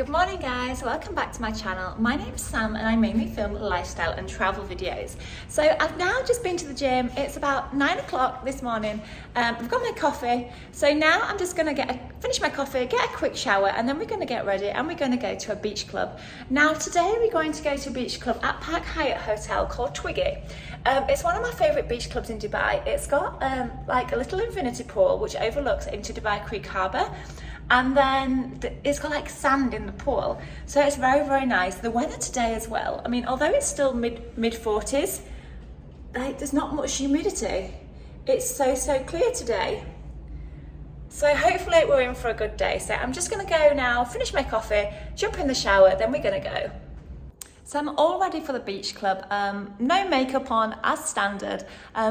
Good morning guys, welcome back to my channel. My name's Sam and I mainly film lifestyle and travel videos. So I've now just been to the gym. It's about 9 o'clock this morning. I've got my coffee. So now I'm just gonna finish my coffee, get a quick shower, and then we're gonna get ready and we're gonna go to a beach club. Now today we're going to go to a beach club at Park Hyatt Hotel called Twiggy. It's one of my favourite beach clubs in Dubai. It's got like a little infinity pool which overlooks into Dubai Creek Harbour. And then it's got like sand in the pool, so it's very, very nice. The weather today as well, I mean, although it's still mid 40s, like there's not much humidity. It's so clear today. So hopefully we're in for a good day. So I'm just gonna go now, finish my coffee, jump in the shower, then we're gonna go. So I'm all ready for the beach club. No makeup on as standard,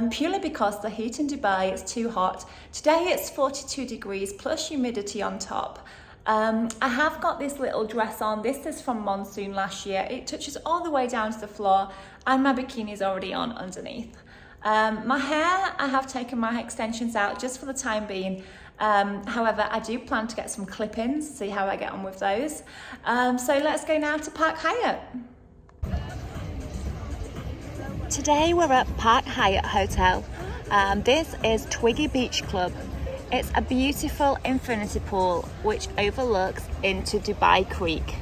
purely because the heat in Dubai is too hot. Today it's 42 degrees plus humidity on top. I have got this little dress on. This is from Monsoon last year. It touches all the way down to the floor and my bikini is already on underneath. My hair, I have taken my extensions out just for the time being. However, I do plan to get some clip-ins, see how I get on with those. So let's go now to Park Hyatt. Today we're at Park Hyatt Hotel. This is Twiggy Beach Club. It's a beautiful infinity pool which overlooks into Dubai Creek.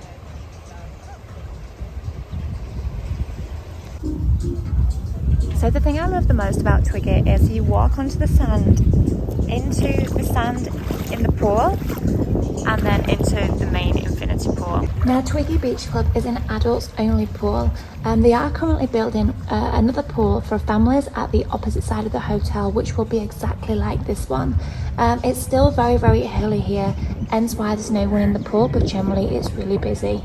So the thing I love the most about Twiggy is you walk onto the sand, into the sand in the pool, and then into the main infinity pool. Now Twiggy Beach Club is an adults only pool. They are currently building another pool for families at the opposite side of the hotel, which will be exactly like this one. It's still very, very hilly here, hence why there's no one in the pool, but generally it's really busy.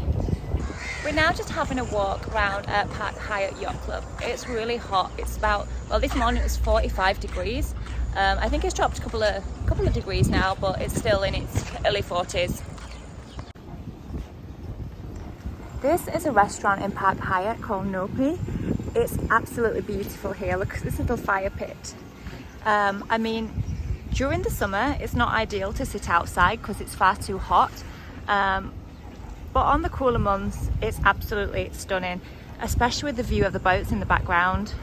We're now just having a walk around Park Hyatt Yacht Club. It's really hot. It's about, well, this morning it was 45 degrees. I think it's dropped a couple of degrees now, but it's still in its early 40s. This is a restaurant in Park Hyatt called Nurseries. It's absolutely beautiful here. Look at this little fire pit. I mean, during the summer, it's not ideal to sit outside because it's far too hot. But on the cooler months, it's absolutely stunning, especially with the view of the boats in the background.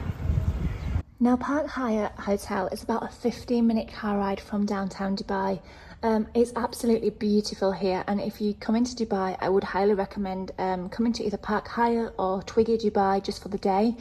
Now Park Hyatt Hotel is about a 15-minute car ride from downtown Dubai. It's absolutely beautiful here, and if you come into Dubai, I would highly recommend coming to either Park Hyatt or Twiggy Dubai just for the day.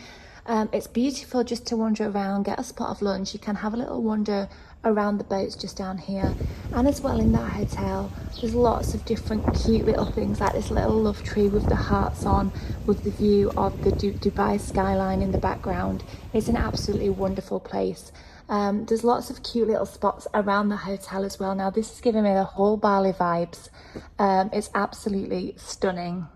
It's beautiful just to wander around, get a spot of lunch. You can have a little wander around the boats just down here, and as well in that hotel there's lots of different cute little things like this little love tree with the hearts on, with the view of the Dubai skyline in the background. It's an absolutely wonderful place. There's lots of cute little spots around the hotel as well. Now this is giving me the whole Bali vibes. It's absolutely stunning.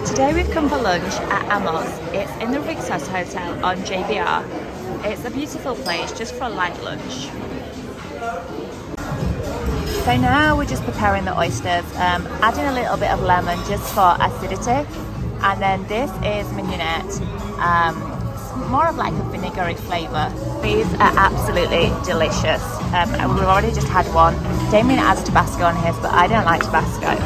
Today we've come for lunch at Amos. It's in the Rixos Hotel on JBR. It's a beautiful place just for a light lunch. So now we're just preparing the oysters, adding a little bit of lemon just for acidity. And then this is mignonette, more of like a vinegary flavour. These are absolutely delicious. We've already just had one. Damien adds Tabasco on his, but I don't like Tabasco.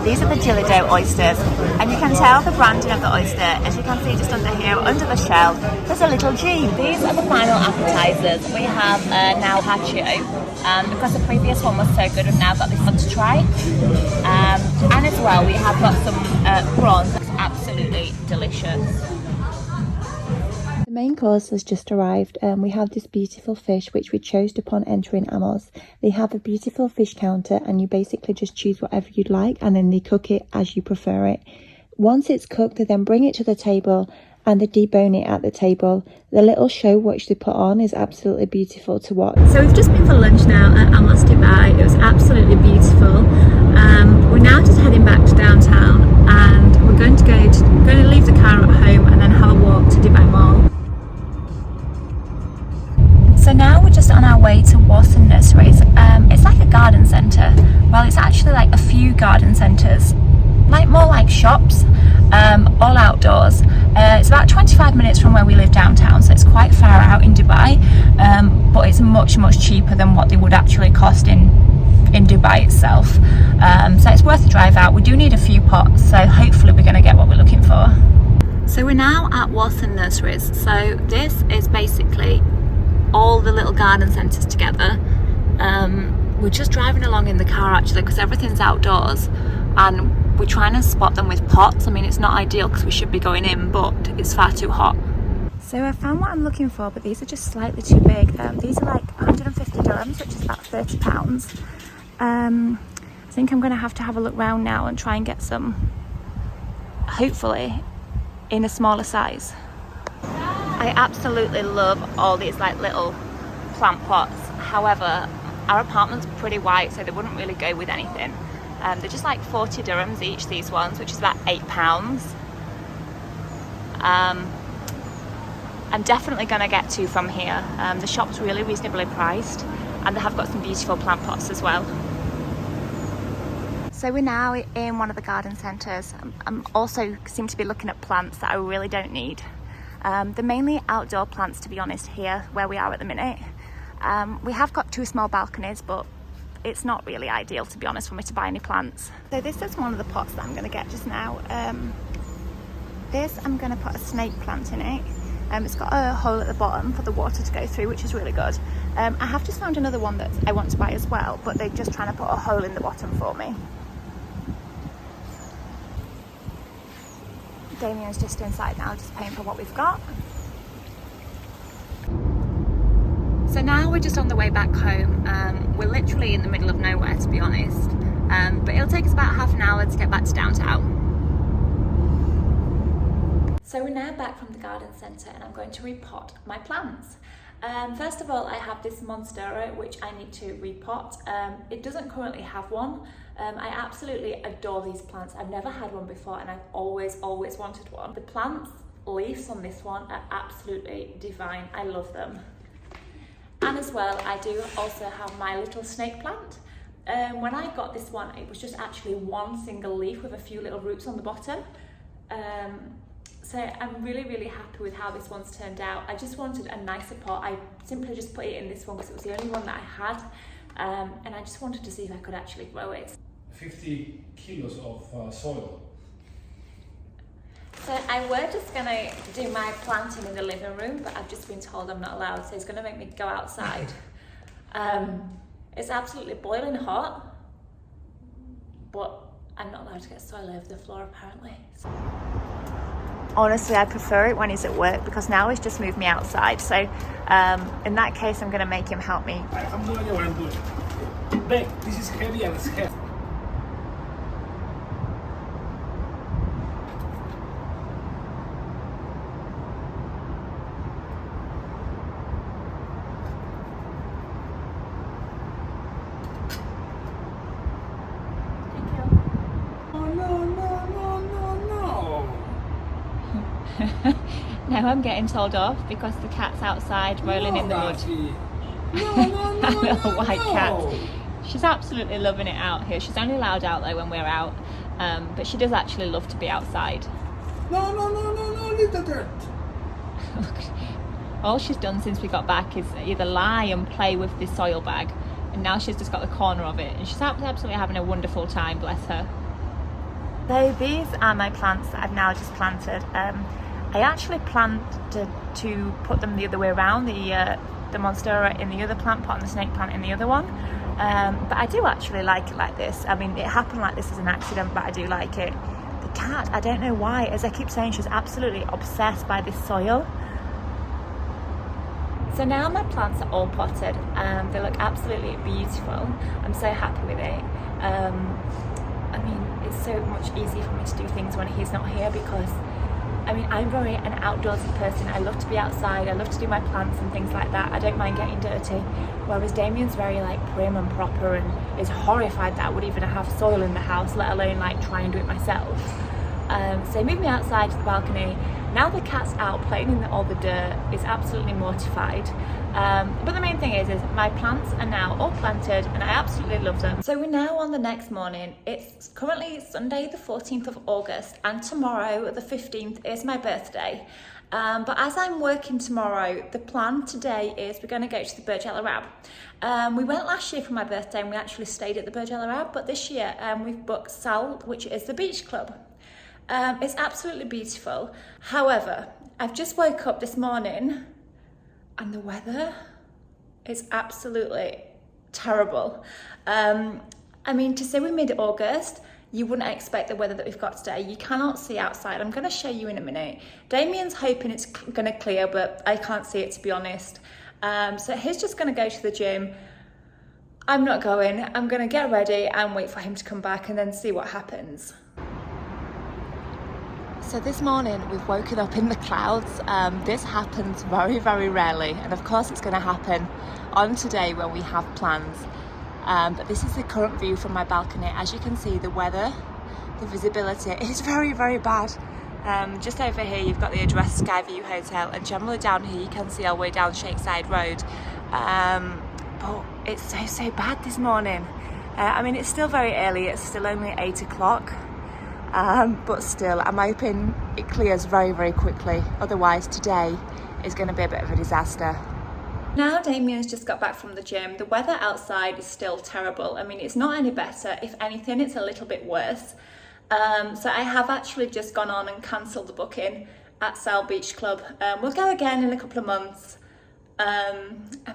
These are the chili dough oysters, and you can tell the branding of the oyster. As you can see just under here, under the shell, there's a little G. These are the final appetizers. We have now carpaccio, because the previous one was so good, we've now got this one to try. And as well, we have got some prawns. That's absolutely delicious. The main course has just arrived, and we have this beautiful fish which we chose upon entering Amos. They have a beautiful fish counter, and you basically just choose whatever you'd like, and then they cook it as you prefer it. Once it's cooked, they then bring it to the table and they debone it at the table. The little show which they put on is absolutely beautiful to watch. So we've just been for lunch now at Amos Dubai. It was absolutely beautiful. We're now just heading back to downtown, and we're going to leave the car at home and then have a walk to Dubai Mall. So now we're just on our way to Nurseries. It's like a garden centre. Well, it's actually like a few garden centres, more like shops, all outdoors. It's about 25 minutes from where we live downtown, so it's quite far out in Dubai, but it's much cheaper than what they would actually cost in Dubai itself. So it's worth a drive out. We do need a few pots, so hopefully we're going to get what we're looking for. So we're now at Nurseries. So this is basically all the little garden centres together. We're just driving along in the car actually because everything's outdoors, and we're trying to spot them with pots. I mean, it's not ideal because we should be going in, but it's far too hot. So I found what I'm looking for, but these are just slightly too big. These are like 150 dirhams, which is about £30. I think I'm going to have a look round now and try and get some, hopefully, in a smaller size. I absolutely love all these like little plant pots. However, our apartment's pretty white, so they wouldn't really go with anything. They're just like 40 dirhams each, these ones, which is about £8. I'm definitely going to get two from here. The shop's really reasonably priced, and they have got some beautiful plant pots as well. So we're now in one of the garden centres. I'm also seem to be looking at plants that I really don't need. They're mainly outdoor plants, to be honest, here where we are at the minute. We have got two small balconies, but it's not really ideal, to be honest, for me to buy any plants. So this is one of the pots that I'm going to get just now. This, I'm going to put a snake plant in it. It's got a hole at the bottom for the water to go through, which is really good. I have just found another one that I want to buy as well, but they're just trying to put a hole in the bottom for me. Damien's just inside now, just paying for what we've got. So now we're just on the way back home. We're literally in the middle of nowhere, to be honest. But it'll take us about half an hour to get back to downtown. So we're now back from the garden centre, and I'm going to repot my plants. First of all, I have this monstera which I need to repot. It doesn't currently have one. I absolutely adore these plants. I've never had one before, and I've always wanted one. The plants leaves on this one are absolutely divine. I love them. And as well, I do also have my little snake plant. When I got this one, it was just actually one single leaf with a few little roots on the bottom. So I'm really happy with how this one's turned out. I just wanted a nicer pot. I simply just put it in this one because it was the only one that I had. And I just wanted to see if I could actually grow it. 50 kilos of soil. So I were just gonna do my planting in the living room, but I've just been told I'm not allowed, so it's gonna make me go outside. It's absolutely boiling hot, but I'm not allowed to get soil over the floor apparently. So. Honestly, I prefer it when he's at work because now he's just moved me outside. So in that case, I'm gonna make him help me. I'm doing what I'm doing. Babe, this is heavy and it's heavy. Now I'm getting told off because the cat's outside rolling in the mud. That little white cat. She's absolutely loving it out here. She's only allowed out though when we're out, but she does actually love to be outside. No, leave the dirt. All she's done since we got back is either lie and play with this soil bag, and now she's just got the corner of it, and she's absolutely having a wonderful time, bless her. So these are my plants that I've now just planted. I actually planned to put them the other way around, the monstera in the other plant pot and the snake plant in the other one. But I do actually like it like this. I mean, it happened like this as an accident, but I do like it. The cat, I don't know why, as I keep saying, she's absolutely obsessed by this soil. So now my plants are all potted. They look absolutely beautiful. I'm so happy with it. I mean, it's so much easier for me to do things when he's not here because I mean, I'm very an outdoorsy person. I love to be outside. I love to do my plants and things like that. I don't mind getting dirty. Whereas Damien's very like prim and proper and is horrified that I would even have soil in the house, let alone like try and do it myself. So moved me outside to the balcony. Now the cat's out playing in all the dirt, is absolutely mortified. But the main thing is my plants are now all planted and I absolutely love them. So we're now on the next morning. It's currently Sunday the 14th of August and tomorrow the 15th is my birthday. But as I'm working tomorrow, the plan today is we're going to go to the Burj Al Arab. We went last year for my birthday and we actually stayed at the Burj Al Arab, but this year we've booked Sal, which is the beach club. It's absolutely beautiful. However, I've just woke up this morning and the weather is absolutely terrible. I mean, to say we're mid-August, you wouldn't expect the weather that we've got today. You cannot see outside. I'm going to show you in a minute. Damien's hoping it's going to clear, but I can't see it, to be honest. So he's just going to go to the gym. I'm not going. I'm going to get ready and wait for him to come back and then see what happens. So this morning we've woken up in the clouds. This happens very, very rarely, and of course it's going to happen on today when we have plans. But this is the current view from my balcony. As you can see, the weather, the visibility is very, very bad. Just over here you've got the address Skyview Hotel, and generally down here you can see our way down Shakeside Road. But it's so bad this morning. I mean, it's still very early, it's still only 8 o'clock. But still, I'm hoping it clears very, very quickly. Otherwise, today is going to be a bit of a disaster. Now Damien's just got back from the gym. The weather outside is still terrible. I mean, it's not any better. If anything, it's a little bit worse. So I have actually just gone on and cancelled the booking at Sal Beach Club. We'll go again in a couple of months. I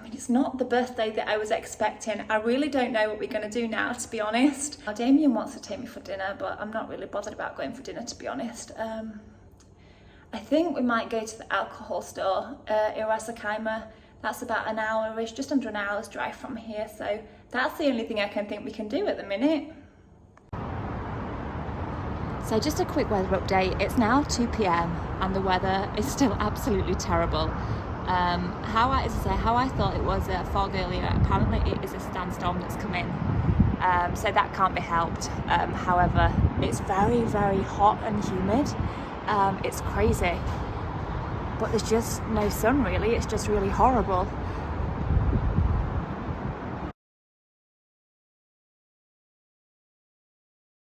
mean, it's not the birthday that I was expecting. I really don't know what we're going to do now, to be honest. Damien wants to take me for dinner, but I'm not really bothered about going for dinner, to be honest. I think we might go to the alcohol store, Irasakaima. That's about an hour-ish, just under an hour's drive from here. So that's the only thing I can think we can do at the minute. So just a quick weather update. It's now 2 p.m. and the weather is still absolutely terrible. How I thought it was a fog earlier, apparently it is a sandstorm that's come in. So that can't be helped. However, it's very, very hot and humid. It's crazy. But there's just no sun really, it's just really horrible.